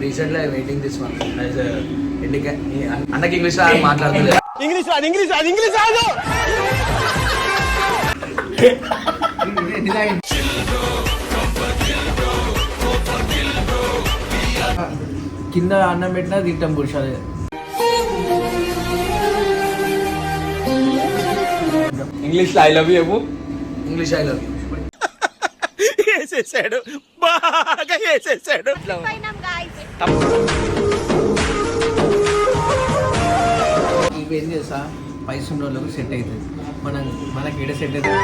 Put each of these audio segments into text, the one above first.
Recently I waiting this one as అన్నకి English మాట్లాడుతుంది. English రాదు. కింద అన్నం పెట్టినా తింటాం పురుషాలు. ఇంగ్లీష్ లో I love you. English I love you. వేసేసాడు, బాగా వేసేసాడు. ఏం చేసా పైస ఉన్న వాళ్ళకి సెట్ అవుతుంది, మనకి ఈడ సెట్ అవుతుంది.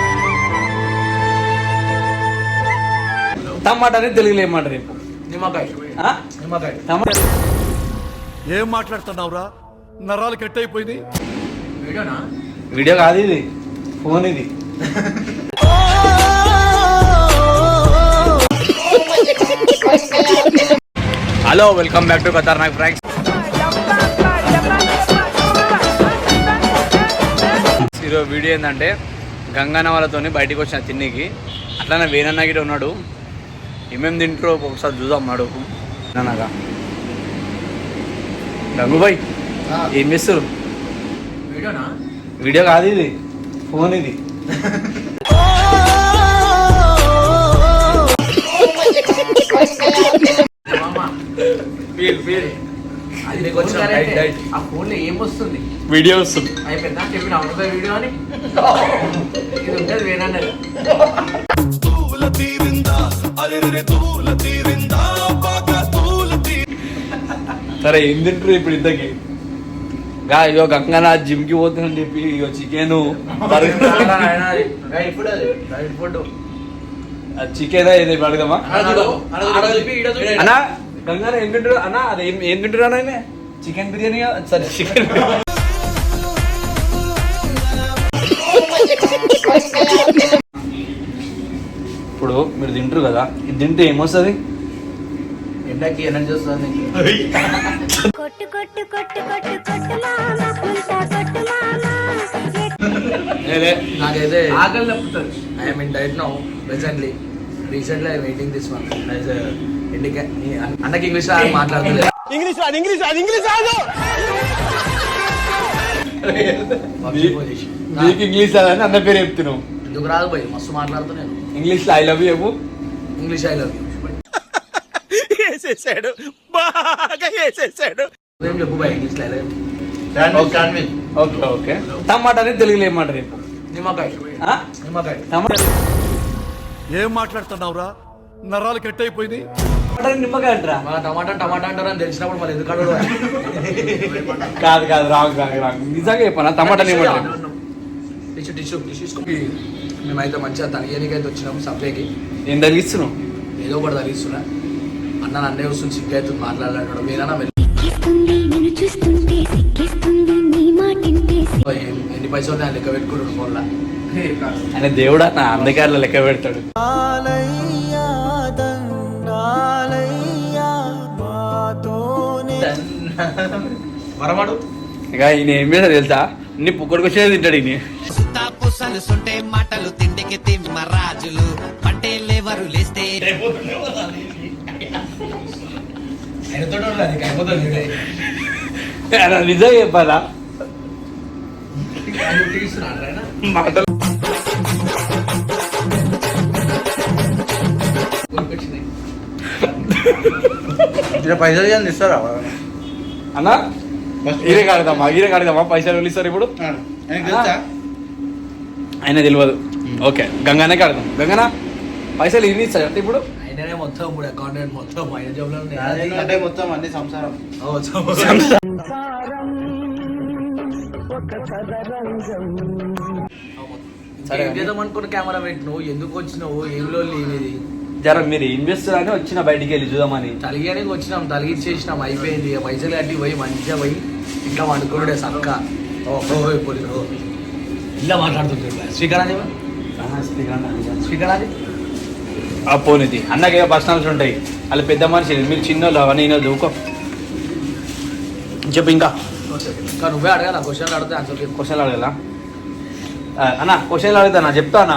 టమాటా అనేది తెలుగులో ఏమంటారు రేపు? నిమ్మకాయ. నిమ్మకాయ. ఏం మాట్లాడుతున్నావురా? నరాలు కట్ అయిపోయింది. వీడియోనా? వీడియో కాదు ఇది, ఫోన్ ఇది. Hello, welcome back to Khatarnak pranks. ఈరోజు వీడియో ఏంటంటే గంగన్న వాళ్ళతో బయటికి వచ్చిన తిన్నికి. అట్లానే వేనన్న గిట ఉన్నాడు. ఏమేమి తింటారో ఒకసారి చూద్దాం నాడు. నాగా గంగుబాయ్ ఏం చేస్తారు? వీడియోనా? వీడియో కాదు ఇది, ఫోన్ ఇది. ఆ ఫోన్ లో ఏం వస్తుంది? వీడియో వస్తుంది. అయిపోయిందా చెప్పిన అవుతుంది వీడియో అని. ఇది ఉంటుంది వేనన్నది. సరే ఏం తింటారు ఇప్పుడు ఇంతకి? ఇగో గంగన్న జిమ్కి పోతుందని చెప్పి ఇగో చికెన్ చికెన్ ఇది అడగమా అన్న? గంగన్న ఏం తింటారు అన్న? అది ఏం తింటారు అన్న? చికెన్ బిర్యానీ. సరే చికెన్. ఇప్పుడు మీరు తింటారు కదా, ఇది తింటే ఏమొస్తుంది? ఎండకి ఎనర్జీ వస్తుంది. నాకైతే ఆకలి తప్పుతుంది. I'm in diet now presently. Recently I waiting this one as అన్నకి ఇంగ్లీష్ మాట్లాడుతుంది. ఇంగ్లీష్ రాదు. నీకు ఇంగ్లీష్ రాదని అన్న పేరు చెప్తున్నావు. ఎందుకు రాదు పోయి? మస్తు మాట్లాడుతున్నాను ఇంగ్లీష్ లో I love you. English I love you. వేసేసాడు, బాగా వేసేసాడు. ఏం చెప్పు బాయ్ ఇంగ్లీష్ లో? Okay okay. టమాటా అనేది తెలుగులో ఏమంటారు రేపు? నిమ్మకాయ. నిమ్మకాయ. ఏం మాట్లాడుతున్నావురా? నరాలు కట్ అయిపోయింది. నిమ్మకాయ అంటారా? టమాటా అంటారు అని తెలిసినప్పుడు మళ్ళీ ఎందుకు కాదు రాంగ్. నిజంగా చెప్పనా? టమాటా టిష్యూ మేమైతే మంచిగా తనియానికైతే వచ్చినాము సప్లైకి. ఏం తగ్గిస్తున్నావు? ఏదో ఒకటి తగ్గిస్తున్నా. అన్న నన్నే వస్తుంది, సిగ్గు అవుతుంది మాట్లాడాడు. మీరన్నా ఎన్ని పైసలు నేను లెక్క పెట్టుకుంటాడు ఫోన్లో. ఆయన దేవుడు అన్న, అందుకే అట్లా లెక్క పెడతాడు. మరమాడు ఇక ఈయన ఏం చేస్తా తెలుసా? నీ పుక్కడికి వచ్చేది తింటాడు ఈయన. మాటలు తిండికి తిమ్మ రాజులు పట్టేలేవరు లేస్తే నిజంగా చెప్పాలా? మాటలు పైసలు ఇస్తారా అన్న? ఈరే కాడదామా పైసలు ఇస్తారు ఇప్పుడు? ఆయన తెలియదు. ఓకే, గంగానే కాడదాం. గంగనా పైసలు ఇన్ని ఇస్తారు అంటే ఇప్పుడు? ఆయననే మొత్తం ఇప్పుడు అకౌంటెంట్ మొత్తం ఆయన జాబ్ లో మొత్తం అన్ని సంసారం. సరే చేద్దాం అనుకున్న కెమెరా పెట్టినావు, ఎందుకు వచ్చినావు? ఏం లో లేనిది జర మీరు ఏం చేస్తారని వచ్చిన బయటికి వెళ్ళి చూద్దామని. తలిగానికి వచ్చినాం, తలిగిచ్చేసినాం, అయిపోయింది. పైసలు కట్టి పోయి మంచిగా పోయి ఇట్లా వండుకోడే సక్క. ఇలా మాట్లాడుతుంది శ్రీకరాది ఆ పోనిది అన్నకి ఏదో పర్సనల్స్ ఉంటాయి. వాళ్ళు పెద్ద మనిషి, మీరు చిన్నోళ్ళు అవన్నీ దూకో చెప్పు. ఇంకా నువ్వే అడగాల క్వశ్చన్ అడిగితే ఆన్సర్. క్వశ్చన్లు అడగలా అన్న? క్వశ్చన్లు అడుగుతానా? చెప్తానా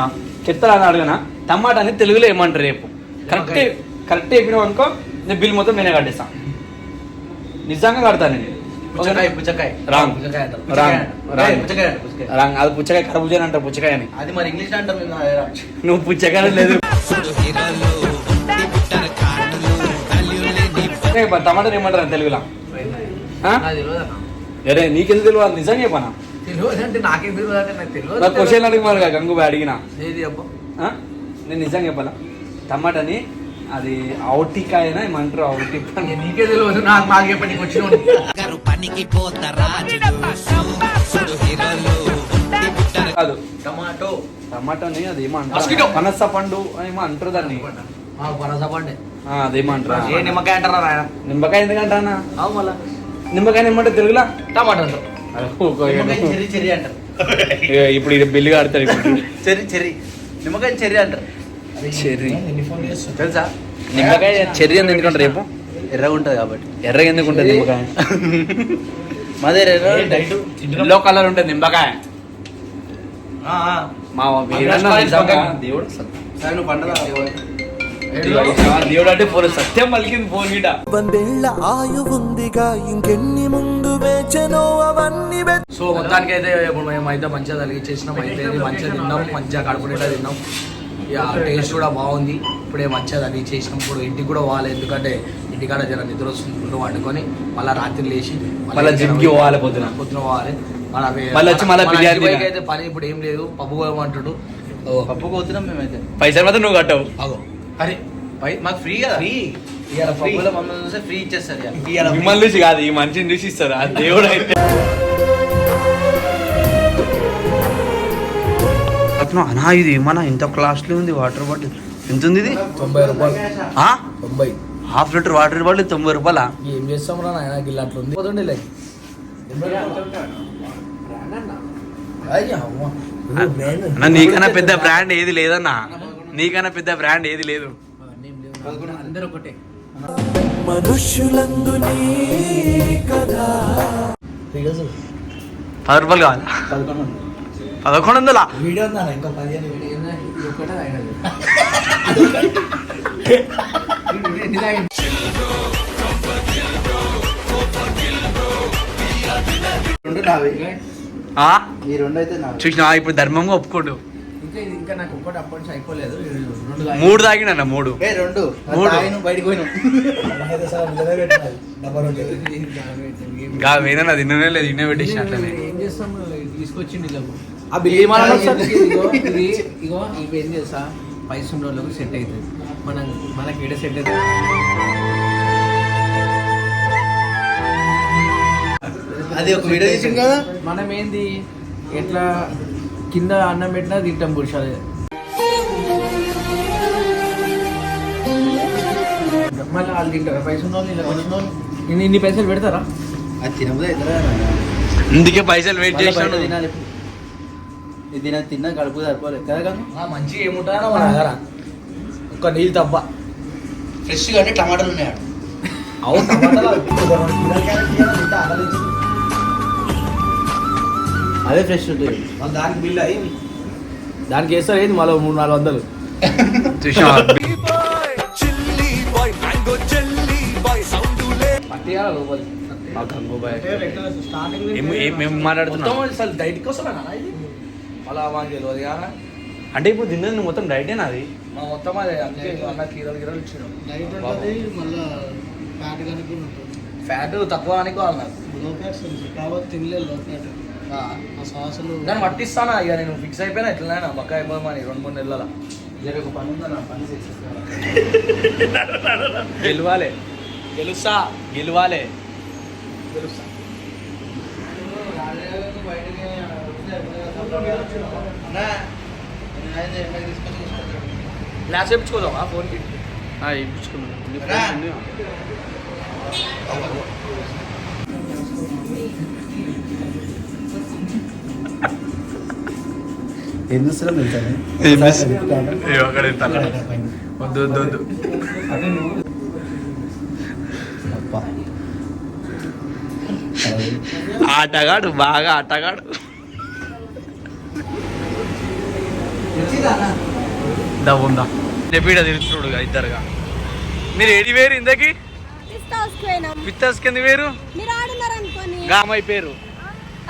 అని అడగనా? టమాటా అనేది తెలుగులో ఏమంటారు రేపు? కరెక్ట్ చెప్పినావు అనుకో, నేను బిల్ మొత్తం నేనే కట్టేస్తాను. నిజంగా కడతా నేను. పుచ్చకాయ రాంగ్. పుచ్చకాయ అంటారు. రాంగ్. రాంగ్. పుచ్చకాయ అంటారు, పుచ్చకాయ. రాంగ్. అది పుచ్చకాయ కర్బూజా అని అంటారు, పుచ్చకాయ అని. అది మరి ఇంగ్లీష్ అంటారు నువ్వు పుచ్చకాయ లేదు. సుడు హీరోలు ఒంటి బుట్టల కాటులు వాల్యూ లేని టమాటా ఏమంటారు తెలుగులో? ఆ? తెలియదు అరే నీకెందుకు తెలియదు? నిజంగా చెప్పనా? తెలియదు అంటే నాకేం తెలియదు అంటే నాకు తెలియదు. నాకు క్వశ్చన్ అడిగి గంగు అడిగిన. ఏది అబ్బా ఆ? నేను నిజంగా చెప్పాలా? టమాటాని అది ఔటికాయనా ఏమంటారు? ఔటి నీకే తెలియదు, నాకు మాకు చెప్పండి వచ్చిన గారు పనికి పోత రాజులు సుడు హీరోలు ఒంటి బుట్టల కాదు, టమాటో టమాటాని అది ఏమో Mosquito. అంటారు, పనస పండు ఏమో అంటారు దాన్ని. పనసపండే అదేమో అంటారా? ఏ నిమ్మకాయ అంటారా రాయన నిమ్మకాయ ఎందుకంటానా? అవు మళ్ళా నిమ్మకాయ ఏమంటారు తెలుగులా? టమాటో అంటారు. చెర్రీ చెర్రీ అంటారు. ఇప్పుడు ఇది బిల్లు కడతారు ఇప్పుడు. చెర్రీ చెర్రీ నిమ్మకాయ చెర్రీ అంటారు. చెర్రీ తెలుసా? నిమ్మకాయ చెర్రీ అని ఎందుకంటారు రేపు? ఎర్రగా ఉంటుంది కాబట్టి. ఎర్రగా ఎందుకు ఉంటుంది నిమ్మకాయ? మదే ఎర్ర ఎల్లో కలర్ ఉంటుంది నిమ్మకాయ. మా వీరన్న నిజంగా దేవుడు నువ్వు పండుగ దేవుడు అంటే ఫోన్ సత్యం పలికింది ఫోన్ గిట. వందేళ్ల ఆయువుందిగా ఇంకెన్ని ముందు వేచనో అవన్నీ సో మొత్తానికి అయితే ఇప్పుడు మేము అయితే మంచిగా తలిగించేసినాం, అయిపోయింది. మంచిగా తిన్నాం, మంచిగా కడుపు నిండా తిన్నాం. ఇక టేస్ట్ కూడా బాగుంది. ఇప్పుడే మంచిగా తలిగించేసినాం. ఇప్పుడు ఇంటికి కూడా పోవాలి, ఎందుకంటే ఇంటికాడ జర నిద్ర వస్తుంది. ఫుడ్ వండుకొని మళ్ళీ రాత్రి లేచి మళ్ళీ జిమ్కి పోవాలి, పొద్దున పోవాలి. మళ్ళీ వచ్చి మళ్ళీ బిర్యానీ మన అయితే పని ఇప్పుడు ఏం లేదు. పప్పు పోయమంటాడు. పప్పు పోతున్నాం మేమైతే. పైసలు మాత్రం నువ్వు కట్టవు. అగో అరే మాకు ఫ్రీ కదా. ఫ్రీ ఇవాళ పప్పులో మమ్మల్ని చూస్తే ఫ్రీ ఇచ్చేస్తారు ఇవాళ. మిమ్మల్ని చూసి కాదు, ఈ మనిషిని చూసి ఇస్తారు. ఆ దేవుడు అయితే అనా ఇది మన ఇంత కాస్ట్లీ ఉంది వాటర్ బాటిల్. ఎంత ఉంది ఇది? 90 రూపాయలు. 90. Half litre water bottle 90 రూపాయలా? ఏం చేస్తాం రా నాయన, గిల్ల అట్లా ఉంది. పోతుండే లైక్ అన్న నీకన్నా పెద్ద బ్రాండ్ ఏది లేదన్నా, నీకన్నా పెద్ద బ్రాండ్ ఏది లేదు. అందరూ ఒకటే. మనుష్యులందు నీ కదా 10 రూపాయలు కావాలా? 1100. వీడియో ఉందా ఇంకా 15 వీడియో ఒకటే అయినది. రెండు నావి ఆ? ఈ రెండు అయితే నావి. చూసినా ఇప్పుడు ధర్మంగా ఒప్పుకోడు. ఇంకా నాకు ఒక్కటి అప్పటి నుంచి అయిపోలేదు. 3 తాగినా 3. రెండు మూడు. తాగిను బయటికి పోయినాం. వేదన తిన్ననే లేదు, ఇన్న పెట్టేసిన అట్లనే. ఏం చేస్తాం, తీసుకొచ్చిండి ఇలాగో. ఆ బిల్లు ఇగో ఇవి ఏం చేస్తా, పైసలు ఉన్న వాళ్ళకి సెట్ అవుతుంది. మనకి ఈడ సెట్ అవుతుంది. అది ఒక వీడియో తీసింది కదా. మనం ఏంది ఎట్లా కింద అన్నం పెట్టినా తింటాం పురుషాలు. మళ్ళీ వాళ్ళు తింటారా? పైసలు ఉన్న వాళ్ళు ఇలా వచ్చిన వాళ్ళు ఇన్ని పైసలు పెడతారా? అది తినబోదే ఇద్దరు అందుకే పైసలు వెయిట్ చేసినాడు. తినాలి. ఇది తిన్నా కడుపు సరిపోలేదు కదా కదా. మంచిగా ఏముంటారో మన దగ్గర ఒక్క నీళ్ళు తప్ప. ఫ్రెష్గా అంటే టమాటాలు ఉన్నాయి. అవును అదే ఫ్రెష్ ఉంటుంది. దానికి బిల్లు అయ్యి దానికి వేస్తారు ఏంది మళ్ళీ 300-400. చూసినా పట్టియాల లోపలి మేము మాట్లాడుతున్నాం అసలు డైట్ కోసం అలా మాకు తెలియదు కానీ అంటే ఇప్పుడు తిన్నది నువ్వు మొత్తం డైటేనా అది? మా మొత్తం అదే అందుకే అన్న కీరలు ఇచ్చినాం. ఫ్యాట్ తక్కువ అని నాకు దాన్ని పట్టిస్తానా ఇక నేను ఫిక్స్ అయిపోయినా ఎట్లయినా పక్క అయిపోమని 2-3 నెలల ఒక పని ఉందా నా పని చేసేస్తాను. గెలవాలి, గెలుస్తా గెలవాలి. గెలుస్తా. గ్లాస్ వేయించుకోదామా ఫోన్కి? ఇప్పించుకున్నాను. ఏం చూస్తున్నాం తెలుసా? వద్దు వద్దు వద్దు. ఆటగాడు బాగా ఆటగాడు. ఉందా చెప్పిడ తిరుగుతున్నాడు ఇద్దరుగా. మీరు ఏడి వేరు ఇంతకి? పోయినాం. పిత్తస్ కింద వేరు మీరు ఆడున్నారు అనుకోని గామై పేరు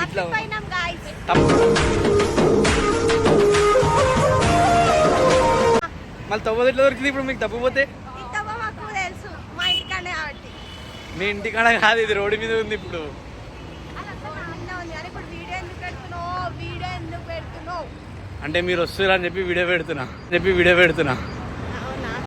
ఇట్లా తప్పిపోయినాం guys. మళ్ళీ తవ్వదు ఎట్లా దొరికింది ఇప్పుడు మీకు తప్పిపోతే ఇంతవా మాకు తెలుసు మా ఇంటికాడే ఆడి మీ ఇంటికాడ కాదు ఇది రోడ్డు మీద ఉంది ఇప్పుడు అదంతా నా మీద ఉంది. అరే ఇప్పుడు వీడియో ఎందుకు పెడుతున్నావు? అంటే మీరు వస్తున్నారు అని చెప్పి వీడియో పెడుతున్నా